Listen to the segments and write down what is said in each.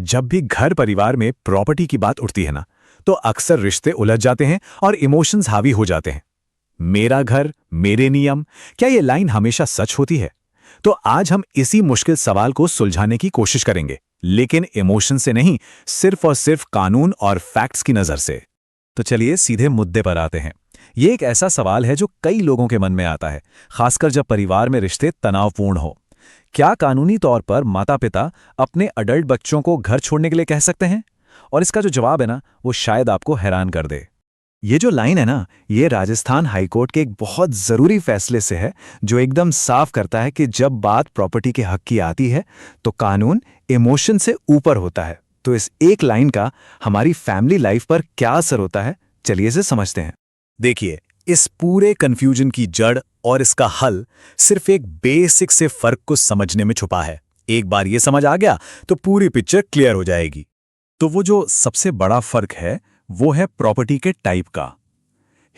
जब भी घर परिवार में प्रॉपर्टी की बात उठती है ना, तो अक्सर रिश्ते उलझ जाते हैं और इमोशंस हावी हो जाते हैं। मेरा घर, मेरे नियम, क्या ये लाइन हमेशा सच होती है? तो आज हम इसी मुश्किल सवाल को सुलझाने की कोशिश करेंगे, लेकिन इमोशन से नहीं, सिर्फ और सिर्फ कानून और फैक्ट्स की नजर से। तो चलिए सीधे मुद्दे पर आते हैं। ये एक ऐसा सवाल है जो कई लोगों के मन में आता है, खासकर जब परिवार में रिश्ते तनावपूर्ण हो। क्या कानूनी तौर पर माता-पिता अपने अडल्ट बच्चों को घर छोड़ने के लिए कह सकते हैं? और इसका जो जवाब है ना, वो शायद आपको हैरान कर दे। ये जो लाइन है ना, ये राजस्थान हाईकोर्ट के एक बहुत जरूरी फैसले से है, जो एकदम साफ करता है कि जब बात प्रॉपर्टी के हक की आती है, तो कानून इमोशन से ऊपर होता है। तो इस एक लाइन का हमारी फैमिली लाइफ पर क्या असर होता है, चलिए इसे समझते हैं। देखिए, इस पूरे कंफ्यूजन की जड़ और इसका हल सिर्फ एक बेसिक से फर्क को समझने में छुपा है। एक बार ये समझ आ गया तो पूरी पिक्चर क्लियर हो जाएगी। तो वो जो सबसे बड़ा फर्क है, वो है प्रॉपर्टी के टाइप का।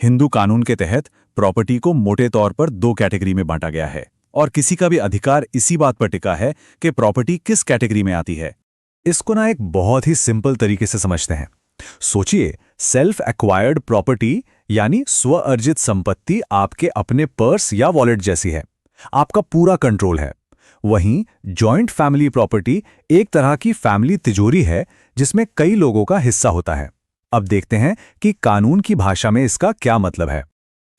हिंदू कानून के तहत प्रॉपर्टी को मोटे तौर पर दो कैटेगरी में बांटा गया है, और किसी का भी अधिकार इसी बात पर टिका है कि प्रॉपर्टी किस कैटेगरी में आती है। इसको ना एक बहुत ही सिंपल तरीके से समझते हैं। सोचिए, सेल्फ एक्वायर्ड प्रॉपर्टी यानी स्व अर्जित संपत्ति आपके अपने पर्स या वॉलेट जैसी है, आपका पूरा कंट्रोल है। वहीं जॉइंट फैमिली प्रॉपर्टी एक तरह की फैमिली तिजोरी है, जिसमें कई लोगों का हिस्सा होता है। अब देखते हैं कि कानून की भाषा में इसका क्या मतलब है।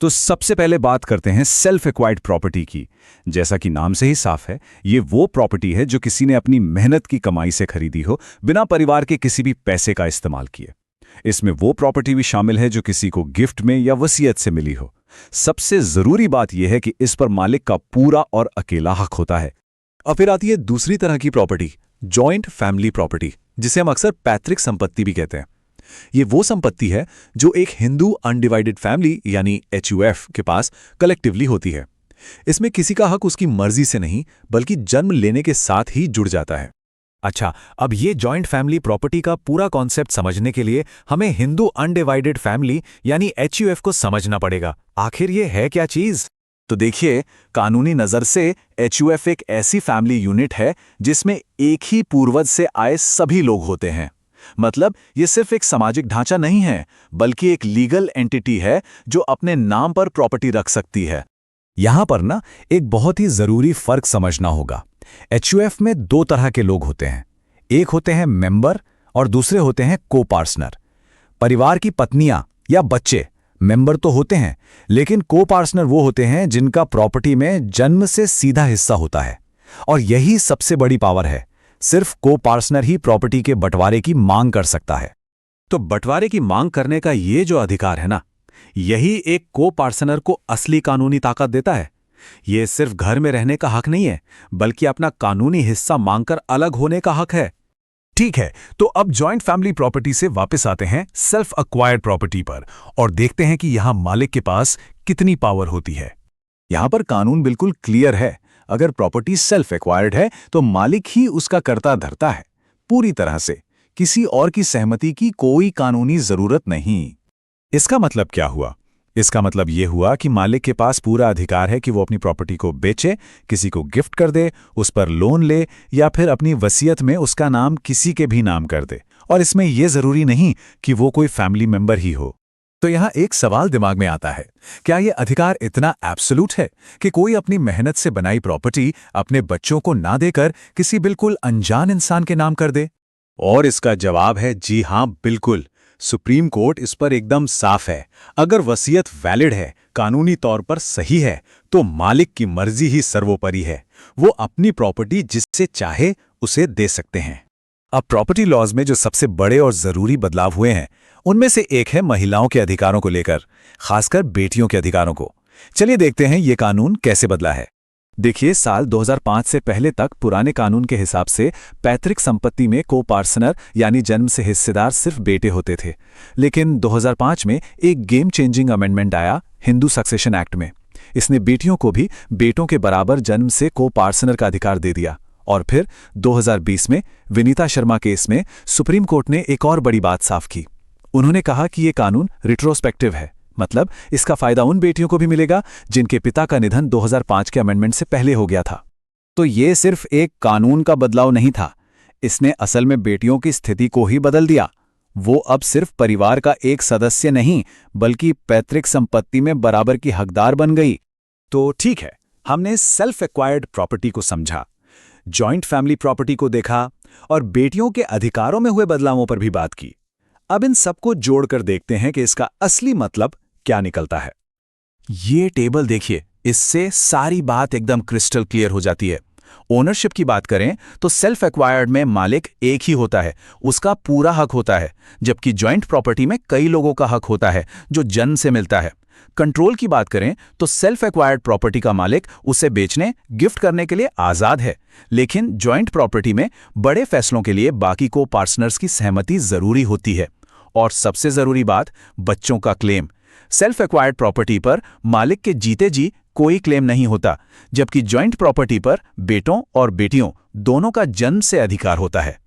तो सबसे पहले बात करते हैं सेल्फ एक्वायर्ड प्रॉपर्टी की। जैसा कि नाम से ही साफ है, ये वो प्रॉपर्टी है जो किसी ने अपनी मेहनत की कमाई से खरीदी हो, बिना परिवार के किसी भी पैसे का इस्तेमाल किए। इसमें वो प्रॉपर्टी भी शामिल है जो किसी को गिफ्ट में या वसीयत से मिली हो। सबसे जरूरी बात यह है कि इस पर मालिक का पूरा और अकेला हक होता है। और फिर आती है दूसरी तरह की प्रॉपर्टी, जॉइंट फैमिली प्रॉपर्टी, जिसे हम अक्सर पैतृक संपत्ति भी कहते हैं। ये वो संपत्ति है जो एक हिंदू अनडिवाइडेड फैमिली यानी HUF के पास कलेक्टिवली होती है। इसमें किसी का हक उसकी मर्जी से नहीं, बल्कि जन्म लेने के साथ ही जुड़ जाता है। अच्छा, अब ये जॉइंट फैमिली प्रॉपर्टी का पूरा कॉन्सेप्ट समझने के लिए हमें हिंदू अनडिवाइडेड फैमिली यानी HUF को समझना पड़ेगा। आखिर ये है क्या चीज? तो देखिए, कानूनी नजर से HUF एक ऐसी फैमिली यूनिट है जिसमें एक ही पूर्वज से आए सभी लोग होते हैं। मतलब ये सिर्फ एक सामाजिक ढांचा नहीं है, बल्कि एक लीगल एंटिटी है जो अपने नाम पर प्रॉपर्टी रख सकती है। यहां पर ना एक बहुत ही जरूरी फर्क समझना होगा। HUF में दो तरह के लोग होते हैं। एक होते हैं मेंबर और दूसरे होते हैं को पार्टनर। परिवार की पत्नियां या बच्चे मेंबर तो होते हैं, लेकिन को पार्टनर वो होते हैं जिनका प्रॉपर्टी में जन्म से सीधा हिस्सा होता है। और यही सबसे बड़ी पावर है। सिर्फ को पार्टनर ही प्रॉपर्टी के बंटवारे की मांग कर सकता है। तो बंटवारे की मांग करने का ये जो अधिकार है ना, यही एक को पार्टनर को असली कानूनी ताकत देता है। ये सिर्फ घर में रहने का हक नहीं है, बल्कि अपना कानूनी हिस्सा मांगकर अलग होने का हक है। ठीक है, तो अब जॉइंट फैमिली प्रॉपर्टी से वापस आते हैं सेल्फ एक्वायर्ड प्रॉपर्टी पर और देखते हैं कि यहां मालिक के पास कितनी पावर होती है। यहां पर कानून बिल्कुल क्लियर है। अगर प्रॉपर्टी सेल्फ एक्वायर्ड है तो मालिक ही उसका कर्ता धर्ता है, पूरी तरह से। किसी और की सहमति की कोई कानूनी जरूरत नहीं। इसका मतलब क्या हुआ? इसका मतलब यह हुआ कि मालिक के पास पूरा अधिकार है कि वो अपनी प्रॉपर्टी को बेचे, किसी को गिफ्ट कर दे, उस पर लोन ले, या फिर अपनी वसीयत में उसका नाम किसी के भी नाम कर दे। और इसमें यह जरूरी नहीं कि वो कोई फैमिली मेंबर ही हो। तो यहां एक सवाल दिमाग में आता है, क्या यह अधिकार इतना एब्सोल्यूट है कि कोई अपनी मेहनत से बनाई प्रॉपर्टी अपने बच्चों को ना देकर किसी बिल्कुल अनजान इंसान के नाम कर दे? और इसका जवाब है जी हां, बिल्कुल। सुप्रीम कोर्ट इस पर एकदम साफ है। अगर वसीयत वैलिड है, कानूनी तौर पर सही है, तो मालिक की मर्जी ही सर्वोपरि है। वो अपनी प्रॉपर्टी जिससे चाहे उसे दे सकते हैं। अब प्रॉपर्टी लॉज में जो सबसे बड़े और जरूरी बदलाव हुए हैं, उनमें से एक है महिलाओं के अधिकारों को लेकर, खासकर बेटियों के अधिकारों को। चलिए देखते हैं ये कानून कैसे बदला है। देखिए, साल 2005 से पहले तक पुराने कानून के हिसाब से पैतृक संपत्ति में को पार्टनर यानी जन्म से हिस्सेदार सिर्फ बेटे होते थे। लेकिन 2005 में एक गेम चेंजिंग अमेंडमेंट आया हिंदू सक्सेशन एक्ट में। इसने बेटियों को भी बेटों के बराबर जन्म से को पार्टनर का अधिकार दे दिया। और फिर 2020 में विनीता शर्मा केस में सुप्रीम कोर्ट ने एक और बड़ी बात साफ की। उन्होंने कहा कि ये कानून रिट्रोस्पेक्टिव है, मतलब इसका फायदा उन बेटियों को भी मिलेगा जिनके पिता का निधन 2005 के अमेंडमेंट से पहले हो गया था। तो ये सिर्फ एक कानून का बदलाव नहीं था, इसने असल में बेटियों की स्थिति को ही बदल दिया। वो अब सिर्फ परिवार का एक सदस्य नहीं, बल्कि पैतृक संपत्ति में बराबर की हकदार बन गई। तो ठीक है, हमने सेल्फ एक्वायर्ड प्रॉपर्टी को समझा, जॉइंट फैमिली प्रॉपर्टी को देखा और बेटियों के अधिकारों में हुए बदलावों पर भी बात की। अब इन सबको जोड़कर देखते हैं कि इसका असली मतलब क्या निकलता है। ये टेबल देखिए, इससे सारी बात एकदम क्रिस्टल क्लियर हो जाती है। ओनरशिप की बात करें तो सेल्फ एक्वायर्ड में मालिक एक ही होता है, उसका पूरा हक होता है, जबकि जॉइंट प्रॉपर्टी में कई लोगों का हक होता है जो जन्म से मिलता है। कंट्रोल की बात करें तो सेल्फ एक्वायर्ड प्रॉपर्टी का मालिक उसे बेचने, गिफ्ट करने के लिए आजाद है, लेकिन जॉइंट प्रॉपर्टी में बड़े फैसलों के लिए बाकी को पार्टनर्स की सहमति जरूरी होती है। और सबसे जरूरी बात, बच्चों का क्लेम। सेल्फ एक्वायर्ड प्रॉपर्टी पर मालिक के जीते जी कोई क्लेम नहीं होता, जबकि जॉइंट प्रॉपर्टी पर बेटों और बेटियों दोनों का जन्म से अधिकार होता है।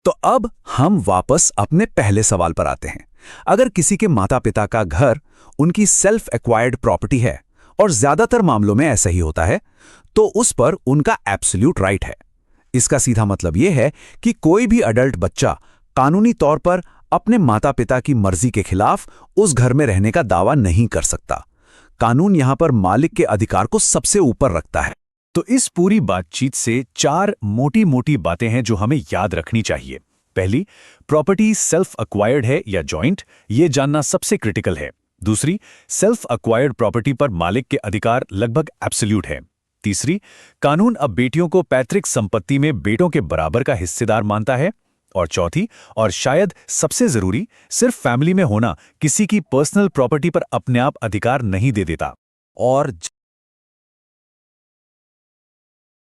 तो अब हम वापस अपने पहले सवाल पर आते हैं। अगर किसी के माता पिता का घर उनकी सेल्फ एक्वायर्ड प्रॉपर्टी है, और ज्यादातर मामलों में ऐसा ही होता है, तो उस पर उनका एब्सोल्यूट राइट है। इसका सीधा मतलब यह है कि कोई भी अडल्ट बच्चा कानूनी तौर पर अपने माता पिता की मर्जी के खिलाफ उस घर में रहने का दावा नहीं कर सकता। कानून यहां पर मालिक के अधिकार को सबसे ऊपर रखता है। तो इस पूरी बातचीत से 4 मोटी मोटी बातें हैं जो हमें याद रखनी चाहिए। पहली, प्रॉपर्टी सेल्फ एक्वायर्ड है या जॉइंट, ये जानना सबसे क्रिटिकल है। दूसरी, सेल्फ एक्वायर्ड प्रॉपर्टी पर मालिक के अधिकार लगभग एब्सोल्यूट है। तीसरी, कानून अब बेटियों को पैतृक संपत्ति में बेटों के बराबर का हिस्सेदार मानता है। और चौथी, और शायद सबसे जरूरी, सिर्फ फैमिली में होना किसी की पर्सनल प्रॉपर्टी पर अपने आप अधिकार नहीं दे देता। और